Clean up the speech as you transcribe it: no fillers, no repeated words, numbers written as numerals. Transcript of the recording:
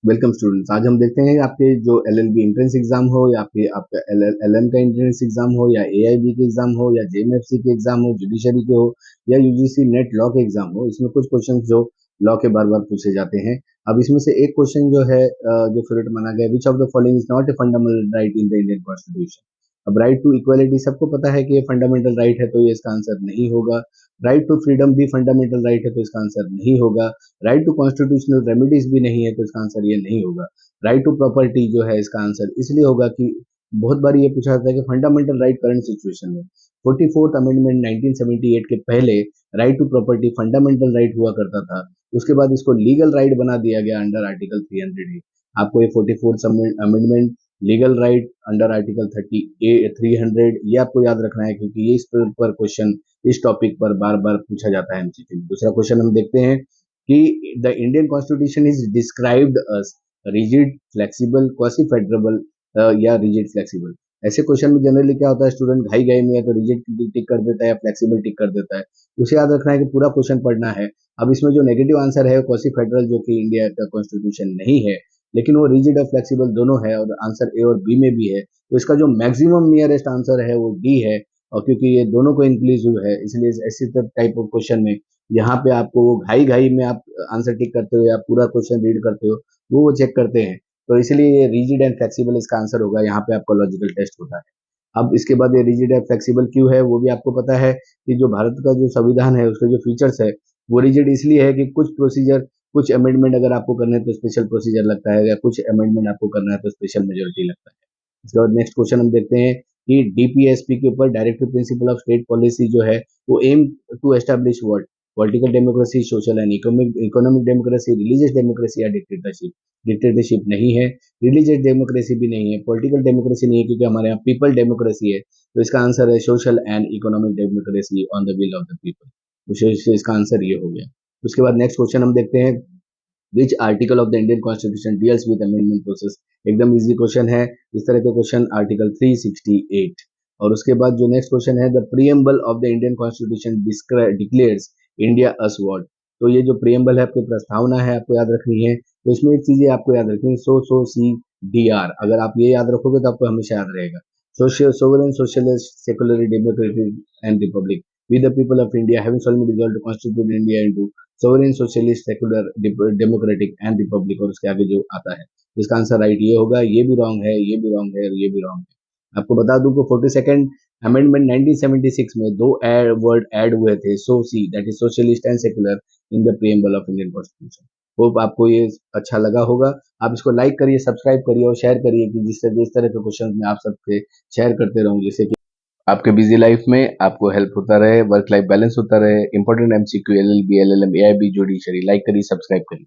Welcome students. आज हम देखते हैं आपके जो एलएलबी एंट्रेंस एग्जाम हो या फिर आपका एलएलएम का एंट्रेंस एग्जाम हो या एआईबी के एग्जाम हो या जेएमएफसी के एग्जाम हो, जुडिशरी के हो या यूजीसी नेट लॉ के एग्जाम हो, इसमें कुछ क्वेश्चन जो लॉ के बार बार पूछे जाते हैं। अब इसमें से एक क्वेश्चन जो है जो फेवरेट माना गया, which of the following is not a fundamental right in the Indian constitution. अब राइट टू इक्वालिटी सबको पता है कि ये फंडामेंटल राइट है, तो ये इसका आंसर नहीं होगा। राइट टू फ्रीडम भी फंडामेंटल राइट है, तो इसका आंसर नहीं होगा। राइट टू कॉन्स्टिट्यूशनल रेमेडीज भी नहीं है, तो इसका आंसर ये नहीं होगा। राइट टू प्रॉपर्टी जो है इसका आंसर इसलिए होगा कि बहुत बार ये पूछा जाता है कि फंडामेंटल राइट करंट सिचुएशन में 44th अमेंडमेंट 1978 के पहले right to property fundamental right हुआ करता था। उसके बाद इसको लीगल राइट बना दिया गया अंडर आर्टिकल 300 ए। आपको ये 44th amendment legal right under article 300 ये आपको याद रखना है, क्योंकि ये इस पर क्वेश्चन इस टॉपिक पर बार बार पूछा जाता है एमसीक्यू में। दूसरा क्वेश्चन हम देखते हैं कि the Indian constitution is described us rigid, flexible, quasi federal या रिजिड फ्लेक्सिबल। ऐसे क्वेश्चन में जनरली क्या होता है, स्टूडेंट घाई घाई में या तो रिजिड टिक कर देता है या फ्लेक्सिबल टिक कर देता है। उसे याद रखना है कि पूरा क्वेश्चन पढ़ना है। अब इसमें जो नेगेटिव आंसर है क्वासी फेडरल, जो कि इंडिया का कॉन्स्टिट्यूशन नहीं है, लेकिन वो रिजिड और फ्लेक्सिबल दोनों है और आंसर ए और बी में भी है। तो इसका जो मैक्सिमम नियरेस्ट आंसर है वो डी है। और क्योंकि ये दोनों को इंक्लूसिव है, इसलिए ऐसे टाइप ऑफ क्वेश्चन में यहाँ पे आपको घाई घाई में आप आंसर टिक करते हो या पूरा क्वेश्चन रीड करते हो, वो चेक करते हैं। तो इसलिए ये रिजिड एंड फ्लेक्सिबल इसका आंसर होगा। यहाँ पे आपका लॉजिकल टेस्ट होता है। अब इसके बाद ये रिजिड एंड फ्लेक्सिबल क्यों है वो भी आपको पता है कि जो भारत का जो संविधान है उसके जो फीचर्स है वो रिजिड इसलिए है कि कुछ प्रोसीजर, कुछ अमेंडमेंट अगर आपको करने हैं तो स्पेशल प्रोसीजर लगता है, या कुछ अमेंडमेंट आपको करना है तो स्पेशल मेजोरिटी लगता है। इसके बाद नेक्स्ट क्वेश्चन हम देखते हैं कि डीपीएसपी के ऊपर directive principle of state policy जो है वो aim to establish what, political democracy, social and economic democracy, religious democracy या डिक्टेटरशिप। डिक्टेटरशिप नहीं है, रिलीजियस डेमोक्रेसी भी नहीं है, पॉलिटिकल डेमोक्रेसी नहीं है, क्योंकि हमारे यहाँ पीपल डेमोक्रेसी है। तो इसका आंसर है social and economic democracy on the will of the people. तो इसका आंसर ये हो गया। उसके बाद नेक्स्ट क्वेश्चन हम देखते हैं, which article of the Indian constitution deals with amendment process. एकदम इजी क्वेश्चन है। इस तरह के क्वेश्चन आर्टिकल 368। और उसके बाद जो नेक्स्ट क्वेश्चन है, the preamble of the Indian constitution declares India us what. तो ये जो प्रीएम्बल है आपकी प्रस्तावना है, आपको याद रखनी है। तो इसमें एक चीजें आपको याद रखनी है, सो सी डी आर। अगर आप ये याद रखोगे तो आपको हमेशा याद रहेगा। Social sovereign socialist secular democratic and republic, we the people of India having solemnly resolved to constitute India into sovereign socialist secular democratic and republic. और उसके आगे जो आता है इसका आंसर राइट ये होगा। ये भी रॉन्ग है, ये भी रॉन्ग है और ये भी रॉन्ग है। आपको बता दूं कि 42nd अमेंडमेंट 1976 में दो वर्ड ऐड हुए थे, so see that is socialist and secular, in the preamble of Indian constitution. Hope आपको ये अच्छा लगा होगा। आप इसको लाइक करिए, सब्सक्राइब करिए और शेयर करिए, कि जिससे इस तरह के क्वेश्चन में आप सबसे शेयर करते रहूं, जिससे कि आपके बिजी लाइफ में आपको हेल्प होता रहे, वर्क लाइफ बैलेंस होता रहे। Important MCQ, LLB, LLM, AIB, judiciary, like करिए, सब्सक्राइब करिए।